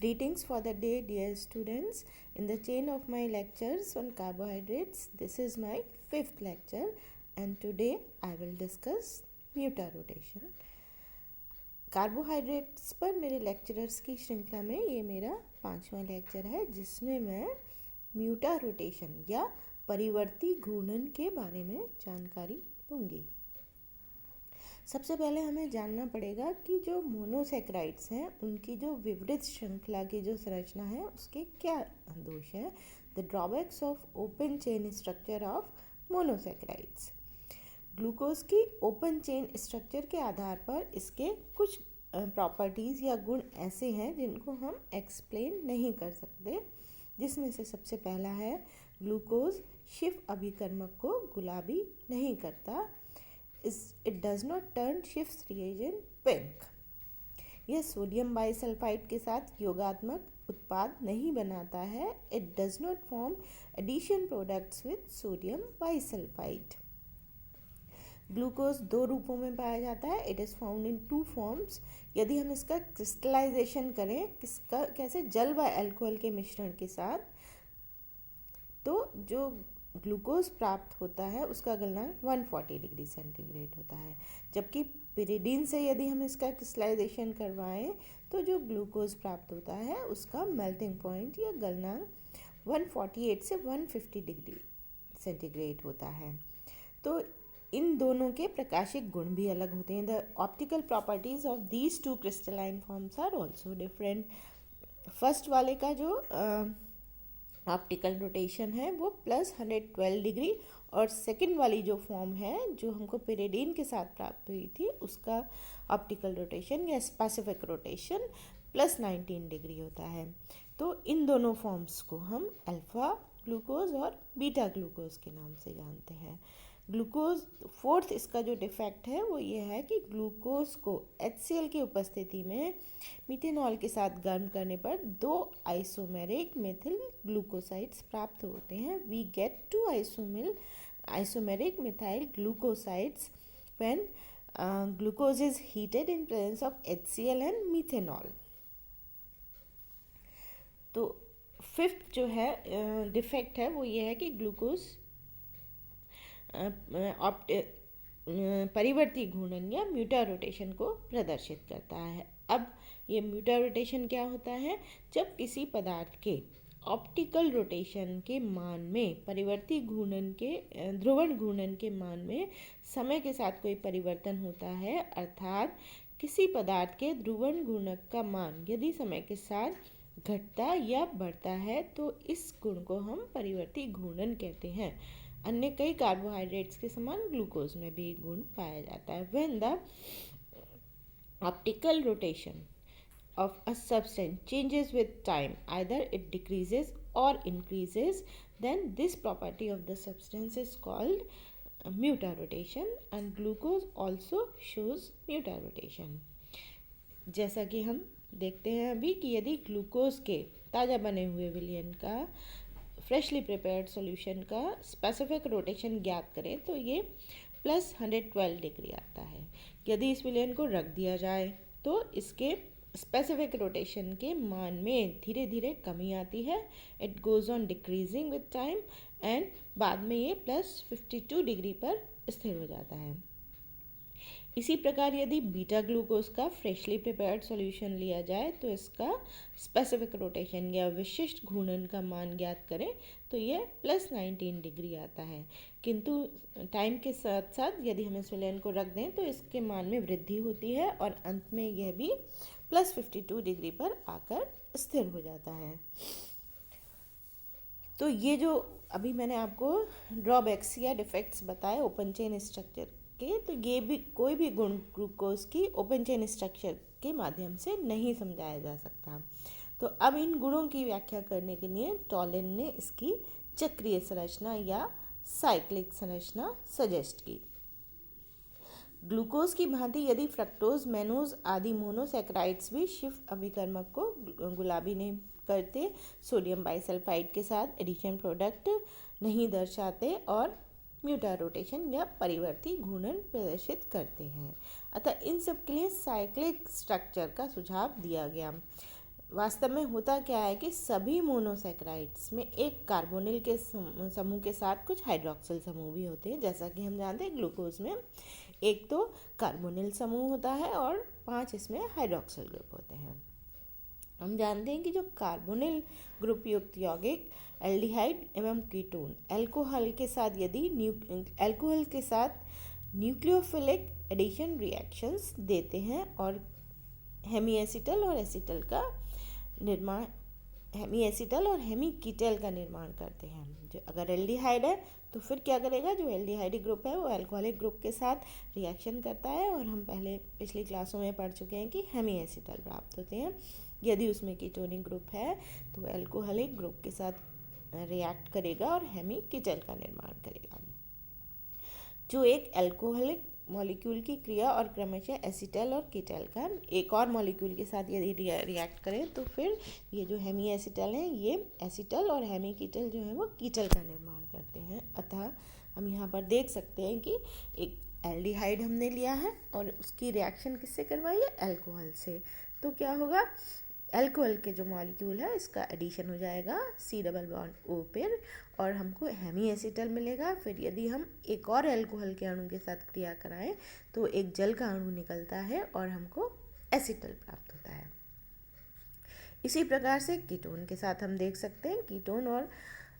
Greetings for the day, dear students. In the chain of my lectures on carbohydrates, this is my fifth lecture, and today I will discuss mutarotation. Carbohydrates पर मेरे lecturers की श्रृंखला में ये मेरा 5वां lecture है, जिसमें मैं म्यूटा-रोटेशन या परिवर्ती घूर्णन के बारे में जानकारी दूंगी. सबसे पहले हमें जानना पड़ेगा कि जो मोनोसैकराइड्स हैं उनकी जो विवृत श्रृंखला की जो संरचना है उसके क्या दोष हैं. The drawbacks of open chain structure of monosaccharides. Glucose की ओपन चेन स्ट्रक्चर के आधार पर इसके कुछ प्रॉपर्टीज़ या गुण ऐसे हैं जिनको हम एक्सप्लेन नहीं कर सकते, जिसमें से सबसे पहला है ग्लूकोज शिफ अभिकर्मक को गुलाबी नहीं करता. It does not turn Schiff's reagent pink. यह सोडियम बाइसल्फाइड के साथ योगात्मक उत्पाद नहीं बनाता है. It does not form addition products with sodium bisulfite. Glucose 2 रूपों में पाया जाता है. It is found in 2 forms. यदि हम इसका क्रिस्टलाइजेशन करें कैसे जल व अल्कोहल के मिश्रण के साथ, तो जो ग्लूकोज प्राप्त होता है उसका गलनांक 140 डिग्री सेंटीग्रेड होता है, जबकि पिरिडीन से यदि हम इसका क्रिस्टलाइजेशन करवाएं तो जो ग्लूकोज प्राप्त होता है उसका मेल्टिंग पॉइंट या गलनांक 148 से 150 डिग्री सेंटीग्रेड होता है. तो इन दोनों के प्रकाशिक गुण भी अलग होते हैं. The optical properties of these 2 crystalline forms are also different. First वाले का जो ऑप्टिकल रोटेशन है वो +112 डिग्री, और सेकंड वाली जो फॉर्म है जो हमको पिरिडीन के साथ प्राप्त हुई थी उसका ऑप्टिकल रोटेशन या स्पेसिफिक रोटेशन +19 डिग्री होता है. तो इन दोनों फॉर्म्स को हम अल्फ़ा ग्लूकोज और बीटा ग्लूकोज के नाम से जानते हैं. ग्लूकोज फोर्थ इसका जो डिफेक्ट है वो ये है कि ग्लूकोज को HCl की उपस्थिति में मीथेनॉल के साथ गर्म करने पर 2 आइसोमेरिक मेथिल ग्लूकोसाइड्स प्राप्त होते हैं. We get 2 isomeric methyl glucosides when glucose is heated in presence of HCl and methanol. तो फिफ्थ जो है डिफेक्ट है वो ये है कि ग्लूकोज परिवर्ती घूर्णन या म्यूटा रोटेशन को प्रदर्शित करता है. अब ये म्यूटा रोटेशन क्या होता है? जब किसी पदार्थ के ऑप्टिकल रोटेशन के मान में परिवर्ती घूर्णन के ध्रुवण घूर्णन के मान में समय के साथ कोई परिवर्तन होता है, अर्थात किसी पदार्थ के ध्रुवण घूर्णक का मान यदि समय के साथ घटता या बढ़ता है तो इस गुण को हम परिवर्ती घूर्णन कहते हैं. अन्य कई कार्बोहाइड्रेट्स के समान ग्लूकोज में भी गुण पाया जाता है. When the optical rotation of a substance changes with time, either it decreases or increases, then this property of the substance is called म्यूटा-रोटेशन, and glucose also shows म्यूटा-रोटेशन. जैसा कि हम देखते हैं अभी कि यदि ग्लूकोज के ताज़ा बने हुए विलयन का फ्रेशली प्रिपेयर्ड सॉल्यूशन का स्पेसिफिक रोटेशन ज्ञात करें तो ये +112 डिग्री आता है. यदि इस विलयन को रख दिया जाए तो इसके स्पेसिफिक रोटेशन के मान में धीरे धीरे कमी आती है. It goes on decreasing with time and बाद में ये +52 डिग्री पर स्थिर हो जाता है. इसी प्रकार यदि बीटा ग्लूकोज का फ्रेशली प्रिपेयर्ड सॉल्यूशन लिया जाए तो इसका स्पेसिफिक रोटेशन या विशिष्ट घूर्णन का मान ज्ञात करें तो ये +19 डिग्री आता है. किंतु टाइम के साथ साथ यदि हम इस विलयन को रख दें तो इसके मान में वृद्धि होती है और अंत में यह भी +52 डिग्री पर आकर स्थिर हो जाता है. तो ये जो अभी मैंने आपको ड्रॉबैक्स या डिफेक्ट्स बताए ओपन चेन स्ट्रक्चर के, तो ये भी कोई भी गुण ग्लूकोज की ओपन चेन स्ट्रक्चर के माध्यम से नहीं समझाया जा सकता. तो अब इन गुणों की व्याख्या करने के लिए टॉलिन ने इसकी चक्रीय संरचना या साइक्लिक संरचना सजेस्ट की. ग्लूकोज की भांति यदि फ्रक्टोज, मैनोज आदि मोनोसैकराइड्स भी शिफ अभिकर्मक को गुलाबी नहीं करते, सोडियम बाइसल्फाइड के साथ एडिशन प्रोडक्ट नहीं दर्शाते और म्यूटा रोटेशन या परिवर्ती घूर्णन प्रदर्शित करते हैं. अतः इन सब के लिए साइक्लिक स्ट्रक्चर का सुझाव दिया गया. वास्तव में होता क्या है कि सभी मोनोसैकेराइड्स में एक कार्बोनिल के समूह के साथ कुछ हाइड्रोक्सिल समूह भी होते हैं। जैसा कि हम जानते हैं ग्लूकोज में एक तो कार्बोनिल समूह होता है और 5 इसमें हाइड्रोक्सिल ग्रुप होते हैं। हम जानते हैं कि जो कार्बोनिल ग्रुप युक्त यौगिक एल्डिहाइड एवं कीटोन अल्कोहल के साथ अल्कोहल के साथ न्यूक्लियोफिलिक एडिशन रिएक्शंस देते हैं और हेमी एसिटल और एसिटल का निर्माण हेमी एसिटल और हेमी कीटल का निर्माण करते हैं। जो अगर एल्डिहाइड है तो फिर क्या करेगा, जो एल्डिहाइडिक ग्रुप है वो अल्कोहलिक ग्रुप के साथ रिएक्शन करता है और हम पिछली क्लासों में पढ़ चुके हैं कि हेमी एसिटल प्राप्त होते हैं। यदि उसमें कीटोनिक ग्रुप है तो वह अल्कोहलिक ग्रुप के साथ रिएक्ट करेगा और हेमी कीटल का निर्माण करेगा। जो एक अल्कोहलिक मॉलिक्यूल की क्रिया और क्रमशः एसिटल और कीटल का एक और मॉलिक्यूल के साथ यदि रिएक्ट करें तो फिर ये जो हेमी एसिटल हैं ये एसिटल और हेमी कीटल जो है वो कीटल का निर्माण करते हैं। अतः हम यहाँ पर देख सकते हैं कि एक एल्डिहाइड हमने लिया है और उसकी रिएक्शन किससे करवाई है, अल्कोहल से। तो क्या होगा, अल्कोहल के जो मॉलिक्यूल है इसका एडिशन हो जाएगा C डबल बॉन्ड O पर और हमको हेमी एसिटल मिलेगा। फिर यदि हम एक और अल्कोहल के अणु के साथ क्रिया कराएं तो एक जल का अणु निकलता है और हमको एसिटल प्राप्त होता है। इसी प्रकार से कीटोन के साथ हम देख सकते हैं, कीटोन और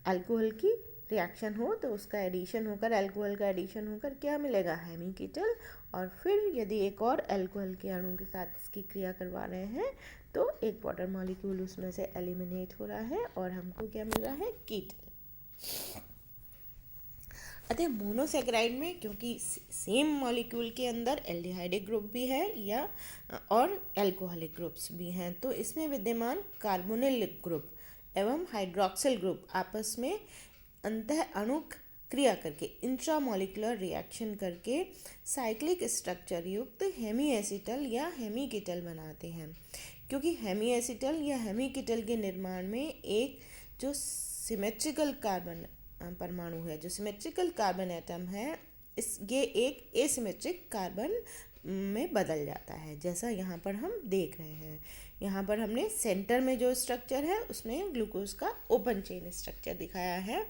अल्कोहल की रिएक्शन हो तो उसका एडिशन होकर अल्कोहल का एडिशन होकर क्या मिलेगा, हेमी कीटल। और फिर यदि एक और अल्कोहल के अणु के साथ इसकी क्रिया करवा रहे हैं तो एक वाटर मॉलिक्यूल उसमें से एलिमिनेट हो रहा है और हमको क्या मिल रहा है, कीटल। अतः मोनोसैकेराइड में क्योंकि सेम मॉलिक्यूल के अंदर एल्डिहाइडिक ग्रुप भी है या और अल्कोहलिक ग्रुप्स भी हैं, तो इसमें विद्यमान कार्बोनिल ग्रुप एवं हाइड्रोक्सिल ग्रुप आपस में अंतः अणुक क्रिया करके इंट्रामोलिकुलर रिएक्शन करके साइक्लिक स्ट्रक्चर युक्त हेमी एसिटल या हेमी कीटल बनाते हैं। क्योंकि हेमी एसिटल या हेमी कीटल के निर्माण में एक जो सिमेट्रिकल कार्बन परमाणु है, जो सिमेट्रिकल कार्बन एटम है, ये एक एसिमेट्रिक कार्बन में बदल जाता है। जैसा यहाँ पर हम देख रहे हैं, यहाँ पर हमने सेंटर में जो स्ट्रक्चर है उसमें ग्लूकोज का ओपन चेन स्ट्रक्चर दिखाया है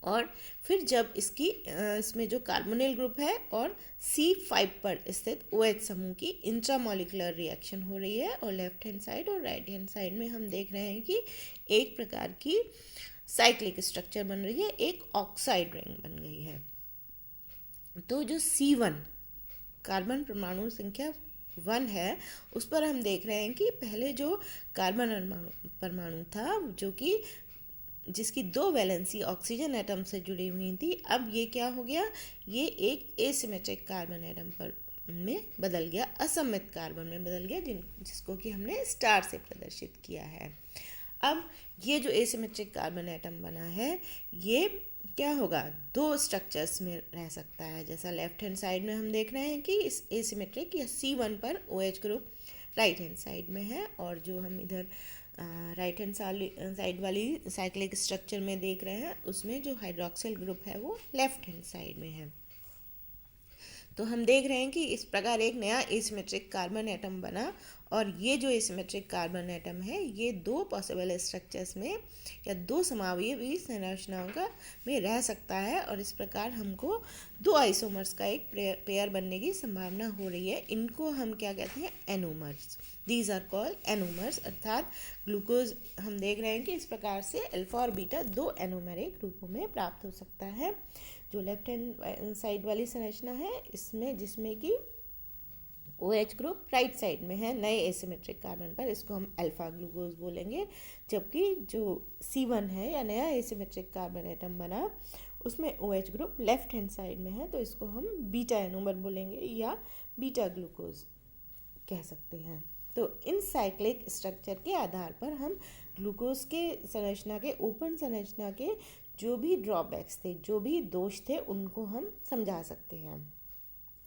और फिर जब इसमें जो कार्बोनिल ग्रुप है और C5 पर स्थित OH समूह की इंट्रामोलिकुलर रिएक्शन हो रही है और लेफ्ट हैंड साइड और राइट हैंड साइड में हम देख रहे हैं कि एक प्रकार की साइक्लिक स्ट्रक्चर बन रही है, एक ऑक्साइड रिंग बन गई है। तो जो C1 कार्बन परमाणु संख्या 1 है उस पर हम देख रहे हैं कि पहले जो कार्बन परमाणु था जो कि जिसकी 2 वैलेंसी ऑक्सीजन एटम से जुड़ी हुई थी, अब ये क्या हो गया, ये एक एसिमेट्रिक कार्बन एटम पर में बदल गया, असममित कार्बन में बदल गया, जिसको कि हमने स्टार से प्रदर्शित किया है। अब ये जो एसिमेट्रिक कार्बन एटम बना है ये क्या होगा, 2 स्ट्रक्चर्स में रह सकता है। जैसा लेफ्ट हैंड साइड में हम देख रहे हैं कि इस एसिमेट्रिक या C1 पर OH group right hand side में है और जो हम इधर राइट हैंड साइड वाली साइक्लिक स्ट्रक्चर में देख रहे हैं उसमें जो हाइड्रोक्सिल ग्रुप है वो लेफ्ट हैंड साइड में है। तो हम देख रहे हैं कि इस प्रकार एक नया एसिमेट्रिक कार्बन एटम बना और ये जो एसिमेट्रिक कार्बन एटम है ये 2 पॉसिबल स्ट्रक्चर्स में या 2 समावयवी संरचनाओं का में रह सकता है और इस प्रकार हमको 2 आइसोमर्स का एक पेयर बनने की संभावना हो रही है। इनको हम क्या कहते हैं, anomers. These are called anomers. अर्थात ग्लूकोज हम देख रहे हैं कि इस प्रकार से अल्फा और बीटा 2 एनोमेरिक रूपों में प्राप्त हो सकता है। जो लेफ्ट हैंड साइड वाली संरचना है इसमें जिसमें कि OH ग्रुप राइट साइड में है नए एसिमेट्रिक कार्बन पर, इसको हम अल्फा ग्लूकोज बोलेंगे। जबकि जो C1 है या नया एसिमेट्रिक कार्बन एटम बना उसमें OH group left hand side में है तो इसको हम बीटा एनोमर बोलेंगे या बीटा ग्लूकोज कह सकते हैं। तो इन साइक्लिक स्ट्रक्चर के आधार पर हम ग्लूकोज के संरचना के ओपन संरचना के जो भी ड्रॉबैक्स थे, जो भी दोष थे, उनको हम समझा सकते हैं।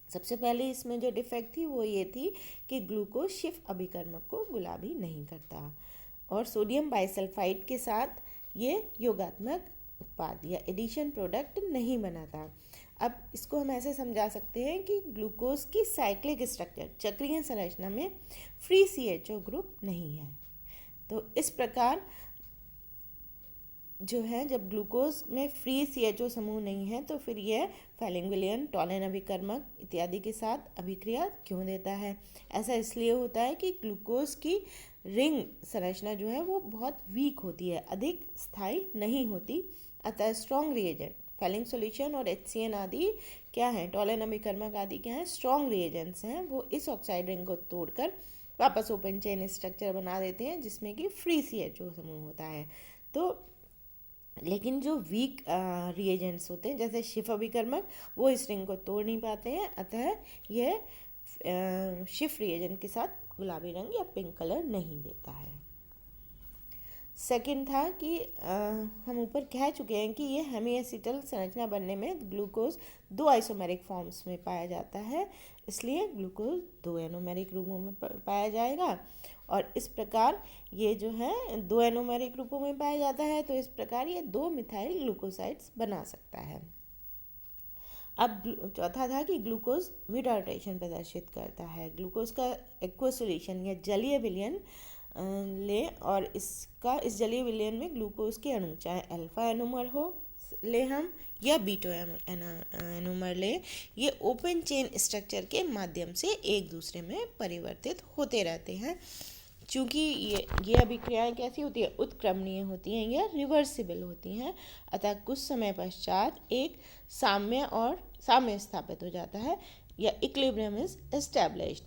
सबसे पहले इसमें जो डिफेक्ट थी वो ये थी कि ग्लूकोज शिफ अभिकर्मक को गुलाबी नहीं करता और सोडियम बाइसल्फाइड के साथ ये योगात्मक उत्पाद या एडिशन प्रोडक्ट नहीं बनाता। अब इसको हम ऐसे समझा सकते हैं कि ग्लूकोज की साइक्लिक स्ट्रक्चर, चक्रीय संरचना में फ्री CHO ग्रुप नहीं है। तो इस प्रकार जो है, जब ग्लूकोज में फ्री CHO समूह नहीं है तो फिर यह फैलिंग विलयन, टॉलिन अभिकर्मक इत्यादि के साथ अभिक्रिया क्यों देता है? ऐसा इसलिए होता है कि ग्लूकोज की रिंग संरचना जो है वो बहुत वीक होती है, अधिक स्थायी नहीं होती। अतः स्ट्रॉन्ग रिएजेंट, फैलिंग सॉल्यूशन और HCN आदि क्या है, टॉलिन अभिकर्मक आदि क्या है, स्ट्रॉन्ग रिएजेंट्स हैं। वो इस ऑक्साइड रिंग को तोड़कर वापस ओपन चेन स्ट्रक्चर बना देते हैं जिसमें कि फ्री CHO समूह होता है। तो लेकिन जो वीक रिएजेंट्स होते हैं जैसे शिफ अभिकर्मक, वो इस रिंग को तोड़ नहीं पाते हैं, अतः यह शिफ रिएजेंट के साथ गुलाबी रंग या पिंक कलर नहीं देता है। सेकंड था कि हम ऊपर कह चुके हैं कि ये हेमीएसिटल संरचना बनने में ग्लूकोज 2 आइसोमेरिक फॉर्म्स में पाया जाता है, इसलिए ग्लूकोज 2 एनोमेरिक रूपों में पाया जाएगा। और इस प्रकार ये जो है 2 एनोमेरिक रूपों में पाया जाता है, तो इस प्रकार ये 2 मिथाइल ग्लूकोसाइड्स बना सकता है। अब चौथा था कि ग्लूकोज म्यूटारोटेशन प्रदर्शित करता है। ग्लूकोज का एक्वस सॉल्यूशन या जलीय विलयन ले और इस जलीय विलयन में ग्लूकोज के अणु चाहे अल्फा एनोमर हो ले हम या बीटा एनोमर ले, ये ओपन चेन स्ट्रक्चर के माध्यम से एक दूसरे में परिवर्तित होते रहते हैं। चूँकि ये अभिक्रियाएं कैसी होती है, उत्क्रमणीय होती हैं या रिवर्सिबल होती हैं, अतः कुछ समय पश्चात एक साम्य स्थापित हो जाता है या इक्विलिब्रियम इज एस्टैब्लिश्ड।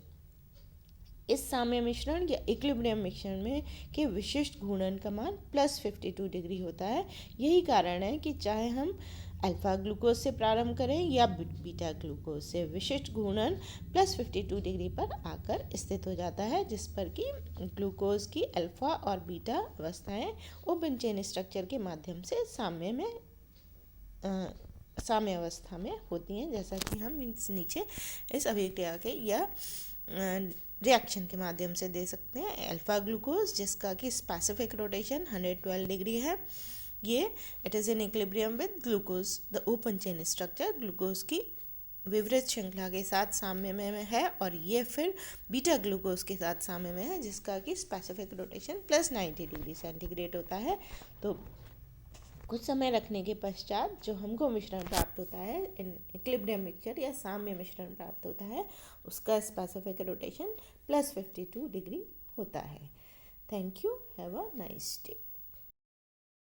इस साम्य मिश्रण या इक्विलिब्रियम मिश्रण में के विशिष्ट घूर्णन का मान +52 डिग्री होता है। यही कारण है कि चाहे हम अल्फा ग्लूकोज से प्रारंभ करें या बीटा ग्लूकोज से, विशिष्ट घूर्णन +52 डिग्री पर आकर स्थित हो जाता है, जिस पर कि ग्लूकोज की अल्फा और बीटा अवस्थाएं ओपन चेन स्ट्रक्चर के माध्यम से साम्य अवस्था में होती हैं, जैसा कि हम नीचे इस अभिक्रिया के या रिएक्शन के माध्यम से दे सकते हैं। अल्फा ग्लूकोज जिसका कि स्पेसिफिक रोटेशन 112 डिग्री है, ये it is in equilibrium with glucose the open chain structure, glucose की विवृत श्रृंखला के साथ साम्य में है, और ये फिर बीटा ग्लूकोज के साथ साम्य में है जिसका कि स्पेसिफिक रोटेशन +90 डिग्री सेंटीग्रेड होता है। तो कुछ समय रखने के पश्चात जो हमको मिश्रण प्राप्त होता है, इक्विलिब्रियम मिक्सचर या साम्य मिश्रण प्राप्त होता है, उसका स्पेसिफिक रोटेशन +52 डिग्री होता है। Thank you, have a nice day.